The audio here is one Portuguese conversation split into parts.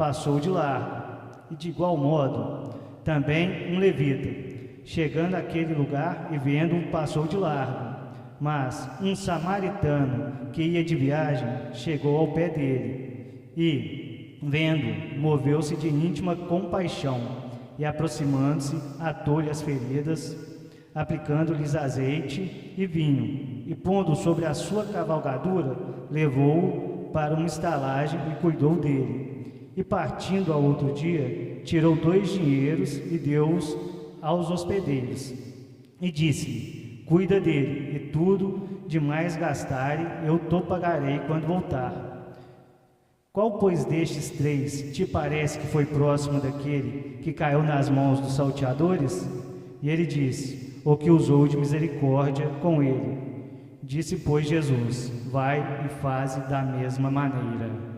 passou de largo. E de igual modo, também um levita, chegando àquele lugar e vendo-o, passou de largo. Mas um samaritano que ia de viagem chegou ao pé dele e, vendo, moveu-se de íntima compaixão e, aproximando-se, atou-lhe as feridas, aplicando-lhes azeite e vinho, e pondo sobre a sua cavalgadura, levou-o para uma estalagem e cuidou dele. E partindo ao outro dia, tirou 2 dinheiros e deu-os aos hospedeiros. E disse-lhe: cuida dele, e tudo de mais gastarem, eu te pagarei quando voltar. Qual, pois, destes 3 te parece que foi próximo daquele que caiu nas mãos dos salteadores? E ele disse: o que usou de misericórdia com ele. Disse, pois, Jesus: vai e faze da mesma maneira.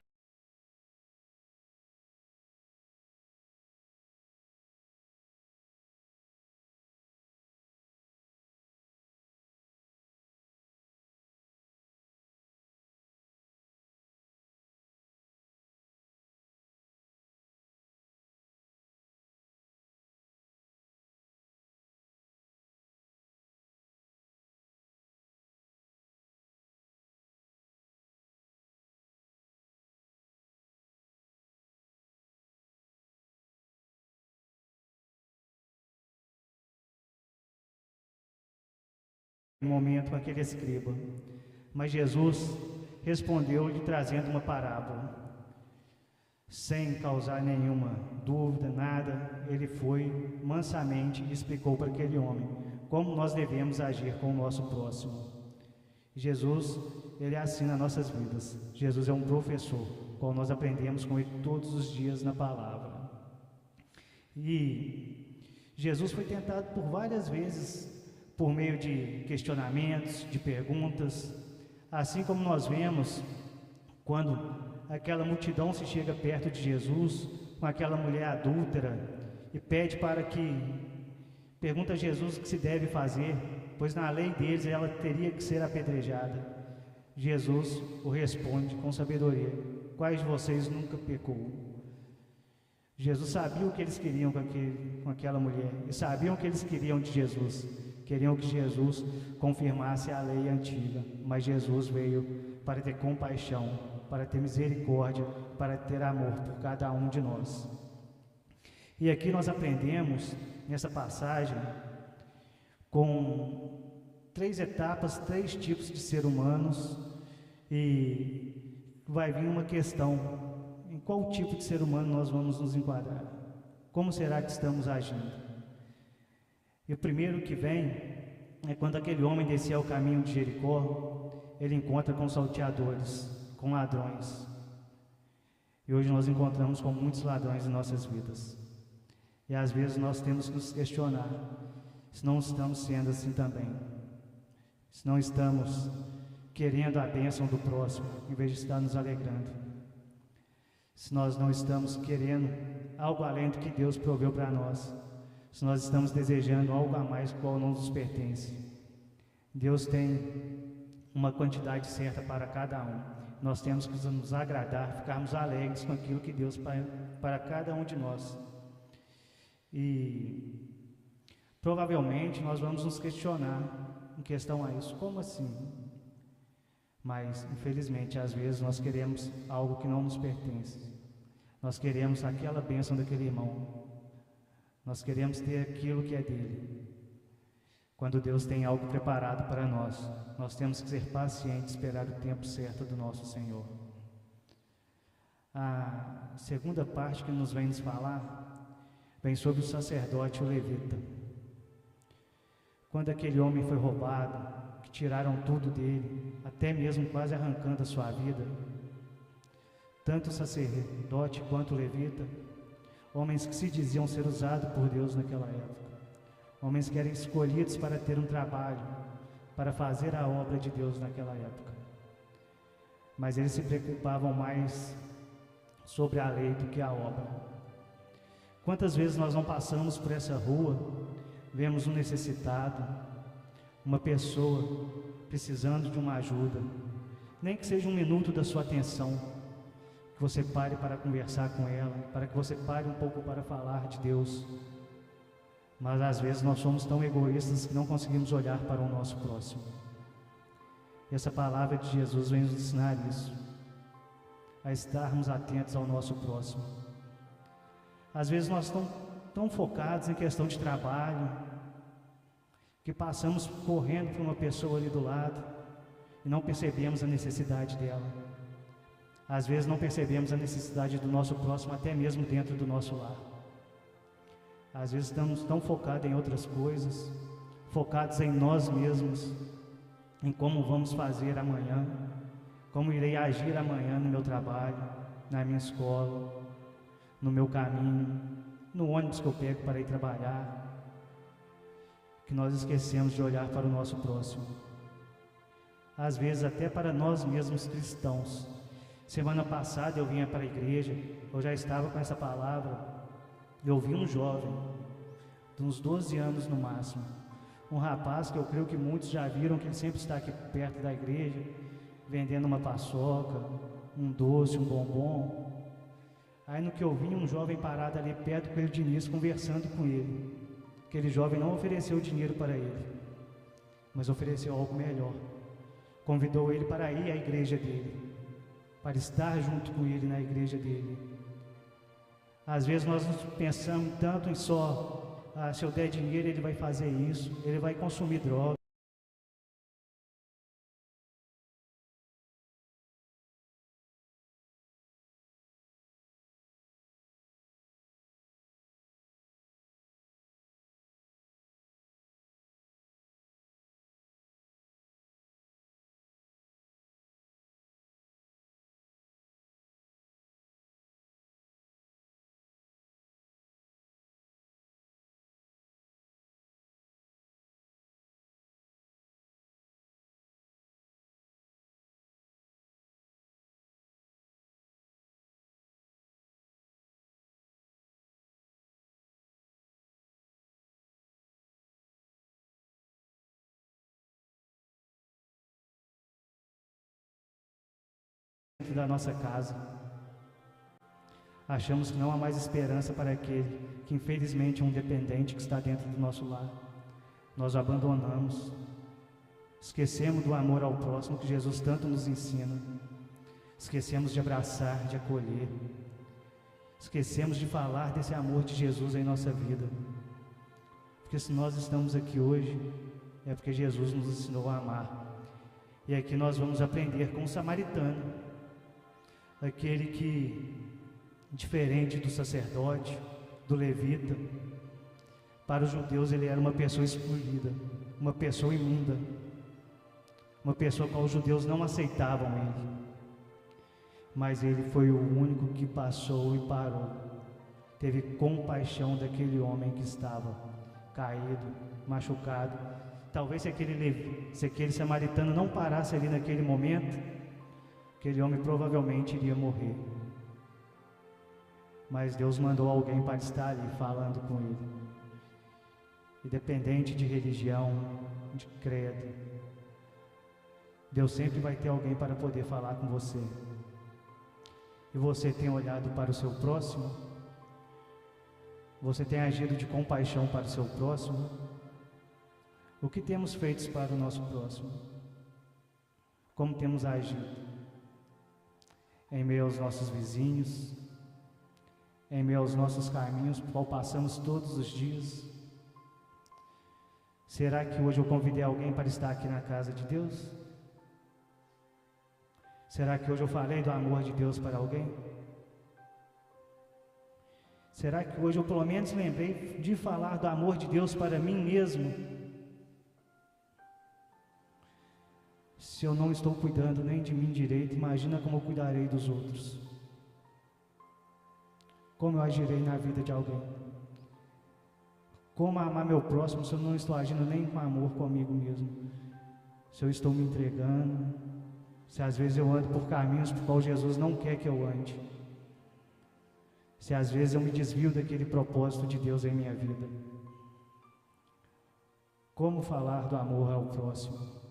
No momento aquele escriba. Mas Jesus respondeu-lhe trazendo uma parábola. Sem causar nenhuma dúvida, nada, ele foi mansamente e explicou para aquele homem como nós devemos agir com o nosso próximo. Jesus, ele assina nossas vidas. Jesus é um professor, qual nós aprendemos com ele todos os dias na palavra. E Jesus foi tentado por várias vezes por meio de questionamentos, de perguntas, assim como nós vemos quando aquela multidão se chega perto de Jesus com aquela mulher adúltera e pede pergunta a Jesus o que se deve fazer, pois na lei deles ela teria que ser apedrejada. Jesus o responde com sabedoria: quais de vocês nunca pecou? Jesus sabia o que eles queriam com aquela mulher, e sabiam o que eles queriam de Jesus. Queriam que Jesus confirmasse a lei antiga, mas Jesus veio para ter compaixão, para ter misericórdia, para ter amor por cada um de nós. E aqui nós aprendemos, nessa passagem, com 3 etapas, 3 tipos de seres humanos, e vai vir uma questão: em qual tipo de ser humano nós vamos nos enquadrar? Como será que estamos agindo? E o primeiro que vem é quando aquele homem descia o caminho de Jericó, ele encontra com salteadores, com ladrões. E hoje nós encontramos com muitos ladrões em nossas vidas. E às vezes nós temos que nos questionar se não estamos sendo assim também. Se não estamos querendo a bênção do próximo, em vez de estar nos alegrando. Se nós não estamos querendo algo além do que Deus proveu para nós. Se nós estamos desejando algo a mais qual não nos pertence. Deus tem uma quantidade certa para cada um. Nós temos que nos agradar, ficarmos alegres com aquilo que Deus para cada um de nós. E provavelmente nós vamos nos questionar em questão a isso. Como assim? Mas, infelizmente, às vezes nós queremos algo que não nos pertence. Nós queremos aquela bênção daquele irmão. Nós queremos ter aquilo que é dele. Quando Deus tem algo preparado para nós, nós temos que ser pacientes, esperar o tempo certo do nosso Senhor. A segunda parte que nos vem nos falar, vem sobre o sacerdote e o levita. Quando aquele homem foi roubado, que tiraram tudo dele, até mesmo quase arrancando a sua vida, tanto o sacerdote quanto o levita, homens que se diziam ser usados por Deus naquela época, homens que eram escolhidos para ter um trabalho, para fazer a obra de Deus naquela época. Mas eles se preocupavam mais sobre a lei do que a obra. Quantas vezes nós não passamos por essa rua, vemos um necessitado, uma pessoa precisando de uma ajuda, nem que seja 1 minuto da sua atenção, que você pare para conversar com ela, para que você pare um pouco para falar de Deus. Mas às vezes nós somos tão egoístas que não conseguimos olhar para o nosso próximo. E essa palavra de Jesus vem nos ensinar isso, a estarmos atentos ao nosso próximo. Às vezes nós estamos tão focados em questão de trabalho, que passamos correndo por uma pessoa ali do lado e não percebemos a necessidade dela. Às vezes não percebemos a necessidade do nosso próximo, até mesmo dentro do nosso lar. Às vezes estamos tão focados em outras coisas, focados em nós mesmos, em como vamos fazer amanhã, como irei agir amanhã no meu trabalho, na minha escola, no meu caminho, no ônibus que eu pego para ir trabalhar, que nós esquecemos de olhar para o nosso próximo. Às vezes até para nós mesmos cristãos. Semana passada eu vinha para a igreja, eu já estava com essa palavra, e eu vi um jovem, de uns 12 anos no máximo, um rapaz que eu creio que muitos já viram, que ele sempre está aqui perto da igreja, vendendo uma paçoca, um doce, um bombom. Aí no que eu vi, um jovem parado ali perto com ele de início, conversando com ele. Aquele jovem não ofereceu dinheiro para ele, mas ofereceu algo melhor. Convidou ele para ir à igreja dele, para estar junto com ele na igreja dele. Às vezes nós pensamos tanto em só, se eu der dinheiro ele vai fazer isso, ele vai consumir droga. Dentro da nossa casa, achamos que não há mais esperança para aquele que infelizmente é um dependente que está dentro do nosso lar. Nós o abandonamos, esquecemos do amor ao próximo que Jesus tanto nos ensina, esquecemos de abraçar, de acolher, esquecemos de falar desse amor de Jesus em nossa vida. Porque se nós estamos aqui hoje, é porque Jesus nos ensinou a amar. E aqui nós vamos aprender com o samaritano, aquele que, diferente do sacerdote, do levita, para os judeus ele era uma pessoa excluída, uma pessoa imunda, uma pessoa com os judeus não aceitavam ele. Mas ele foi o único que passou e parou, teve compaixão daquele homem que estava caído, machucado. Talvez se aquele samaritano não parasse ali naquele momento, aquele homem provavelmente iria morrer. Mas Deus mandou alguém para estar ali falando com ele. Independente de religião, de credo, Deus sempre vai ter alguém para poder falar com você. E você tem olhado para o seu próximo? Você tem agido de compaixão para o seu próximo? O que temos feito para o nosso próximo? Como temos agido? Em meio aos nossos vizinhos, em meio aos nossos caminhos, por qual passamos todos os dias? Será que hoje eu convidei alguém para estar aqui na casa de Deus? Será que hoje eu falei do amor de Deus para alguém? Será que hoje eu pelo menos lembrei de falar do amor de Deus para mim mesmo? Se eu não estou cuidando nem de mim direito, imagina como eu cuidarei dos outros. Como eu agirei na vida de alguém? Como amar meu próximo se eu não estou agindo nem com amor comigo mesmo? Se eu estou me entregando, se às vezes eu ando por caminhos por qual Jesus não quer que eu ande, se às vezes eu me desvio daquele propósito de Deus em minha vida. Como falar do amor ao próximo?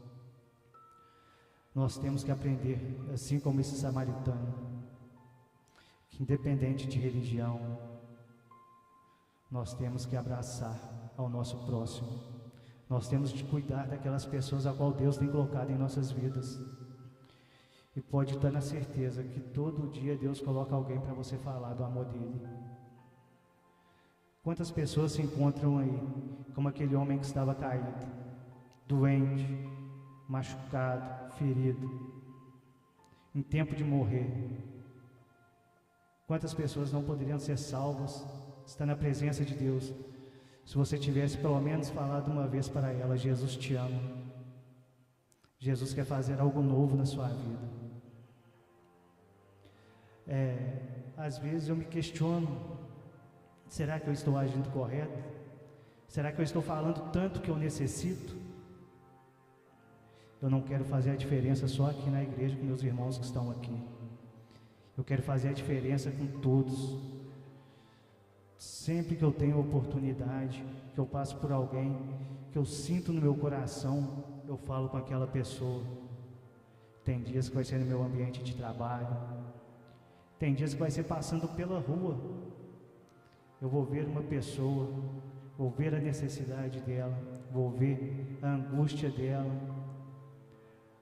Nós temos que aprender, assim como esse samaritano, independente de religião, nós temos que abraçar ao nosso próximo. Nós temos de cuidar daquelas pessoas a qual Deus tem colocado em nossas vidas. E pode estar na certeza que todo dia Deus coloca alguém para você falar do amor dele. Quantas pessoas se encontram aí, como aquele homem que estava caído, doente, machucado, ferido, em tempo de morrer. Quantas pessoas não poderiam ser salvas, estar na presença de Deus, se você tivesse pelo menos falado uma vez para ela: Jesus te ama. Jesus quer fazer algo novo na sua vida. Às vezes eu me questiono: será que eu estou agindo correto? Será que eu estou falando tanto que eu necessito? Eu não quero fazer a diferença só aqui na igreja com meus irmãos que estão aqui. Eu quero fazer a diferença com todos. Sempre que eu tenho oportunidade, que eu passo por alguém, que eu sinto no meu coração, eu falo com aquela pessoa. Tem dias que vai ser no meu ambiente de trabalho, tem dias que vai ser passando pela rua. Eu vou ver uma pessoa, vou ver a necessidade dela, vou ver a angústia dela.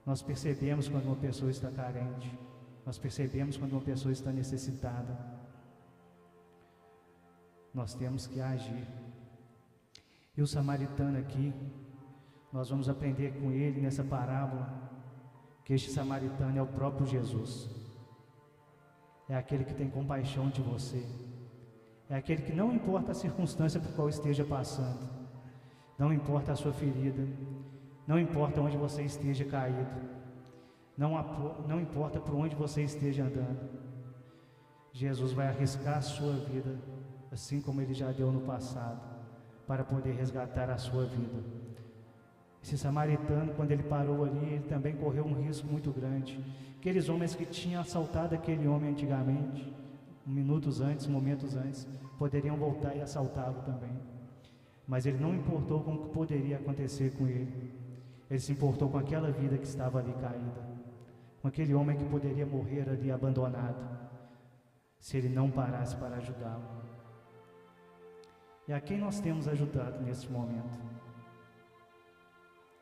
Nós percebemos quando uma pessoa está carente, nós percebemos quando uma pessoa está necessitada. Nós temos que agir. E o samaritano aqui, nós vamos aprender com ele nessa parábola, que este samaritano é o próprio Jesus. É aquele que tem compaixão de você. É aquele que não importa a circunstância por qual esteja passando, não importa a sua ferida, não importa onde você esteja caído, não importa por onde você esteja andando, Jesus vai arriscar a sua vida, assim como Ele já deu no passado, para poder resgatar a sua vida. Esse samaritano, quando ele parou ali, ele também correu um risco muito grande. Aqueles homens que tinham assaltado aquele homem antigamente, momentos antes, poderiam voltar e assaltá-lo também. Mas ele não importou com o que poderia acontecer com ele. Ele se importou com aquela vida que estava ali caída, com aquele homem que poderia morrer ali abandonado, se ele não parasse para ajudá-lo. E a quem nós temos ajudado nesse momento?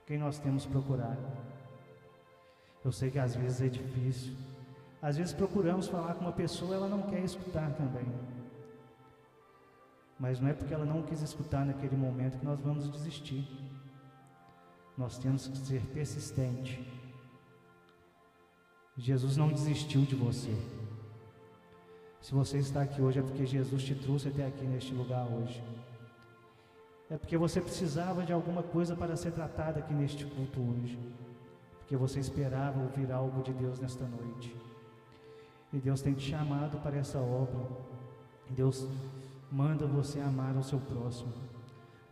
Quem nós temos procurado? Eu sei que às vezes é difícil. Às vezes procuramos falar com uma pessoa, ela não quer escutar também. Mas não é porque ela não quis escutar naquele momento que nós vamos desistir. Nós temos que ser persistentes. Jesus não desistiu de você. Se você está aqui hoje é porque Jesus te trouxe até aqui neste lugar hoje. É porque você precisava de alguma coisa para ser tratada aqui neste culto hoje. Porque você esperava ouvir algo de Deus nesta noite. E Deus tem te chamado para essa obra. Deus manda você amar o seu próximo.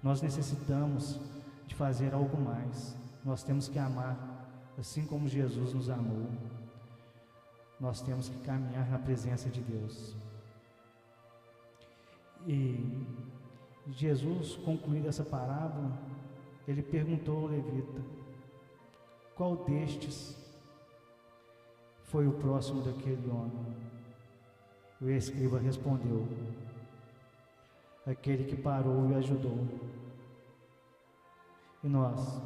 Nós necessitamos de fazer algo mais. Nós temos que amar assim como Jesus nos amou. Nós temos que caminhar na presença de Deus. E Jesus, concluindo essa parábola, ele perguntou ao levita: qual destes foi o próximo daquele homem? O escriba respondeu: aquele que parou e ajudou. E nós,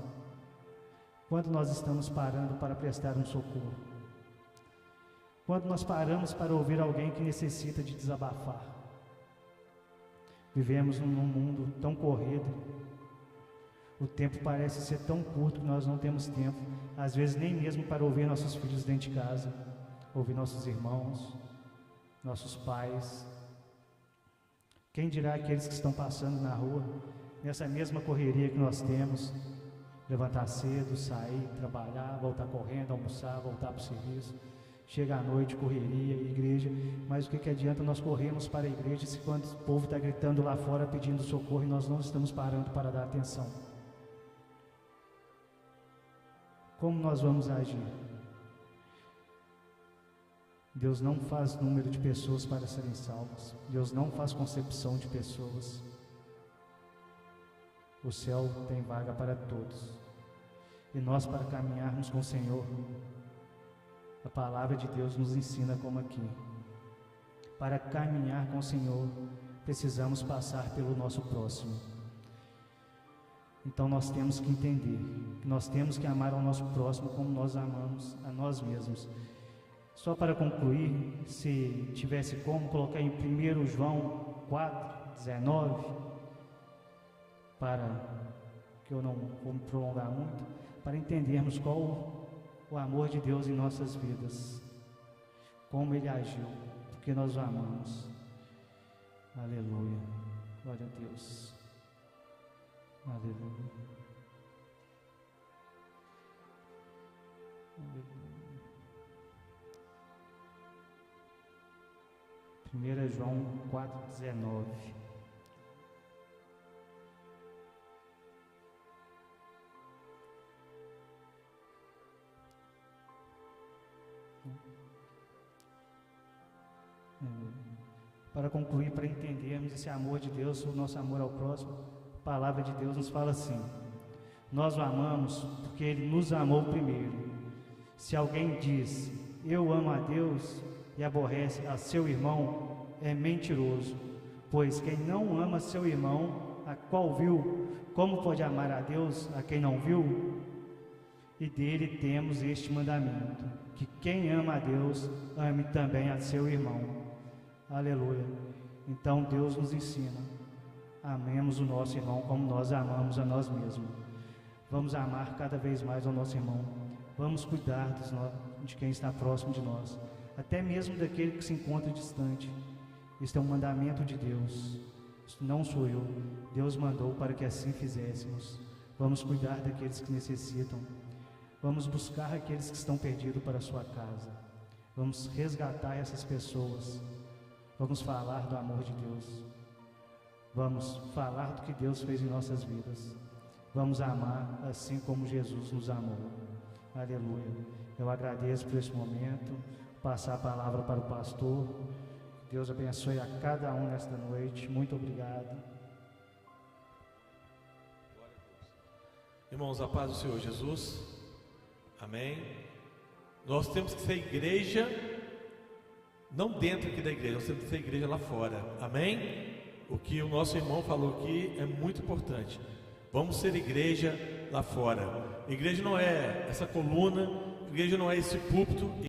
quando nós estamos parando para prestar um socorro? Quando nós paramos para ouvir alguém que necessita de desabafar? Vivemos num mundo tão corrido, o tempo parece ser tão curto que nós não temos tempo, às vezes nem mesmo para ouvir nossos filhos dentro de casa, ouvir nossos irmãos, nossos pais. Quem dirá aqueles que estão passando na rua, nessa mesma correria que nós temos, levantar cedo, sair, trabalhar, voltar correndo, almoçar, voltar para o serviço, chega à noite, correria, igreja, mas o que adianta nós corrermos para a igreja se quando o povo está gritando lá fora pedindo socorro e nós não estamos parando para dar atenção? Como nós vamos agir? Deus não faz número de pessoas para serem salvas. Deus não faz concepção de pessoas. O céu tem vaga para todos. E nós, para caminharmos com o Senhor, a palavra de Deus nos ensina como aqui: para caminhar com o Senhor, precisamos passar pelo nosso próximo. Então nós temos que entender que nós temos que amar ao nosso próximo como nós amamos a nós mesmos. Só para concluir, se tivesse como colocar em 1 João 4:19, para que eu não vou me prolongar muito, para entendermos qual o amor de Deus em nossas vidas, como Ele agiu, porque nós o amamos. Aleluia, glória a Deus, aleluia, aleluia. 1 João 4:19. Para concluir, para entendermos esse amor de Deus, o nosso amor ao próximo, a palavra de Deus nos fala assim: nós o amamos porque Ele nos amou primeiro. Se alguém diz, eu amo a Deus, e aborrece a seu irmão, é mentiroso, pois quem não ama seu irmão, a qual viu, como pode amar a Deus, a quem não viu? E dele temos este mandamento, que quem ama a Deus, ame também a seu irmão. Aleluia. Então Deus nos ensina: amemos o nosso irmão como nós amamos a nós mesmos. Vamos amar cada vez mais o nosso irmão. Vamos cuidar de quem está próximo de nós, até mesmo daquele que se encontra distante. Este é um mandamento de Deus. Isso não sou eu. Deus mandou para que assim fizéssemos. Vamos cuidar daqueles que necessitam. Vamos buscar aqueles que estão perdidos para a sua casa. Vamos resgatar essas pessoas. Vamos falar do amor de Deus. Vamos falar do que Deus fez em nossas vidas. Vamos amar assim como Jesus nos amou. Aleluia. Eu agradeço por esse momento. Passar a palavra para o pastor. Deus abençoe a cada um nesta noite. Muito obrigado. Irmãos, a paz do Senhor Jesus. Amém. Nós temos que ser igreja, não dentro aqui da igreja, nós temos que ser igreja lá fora. Amém? O que o nosso irmão falou aqui é muito importante. Vamos ser igreja lá fora. Igreja não é essa coluna, igreja não é esse púlpito.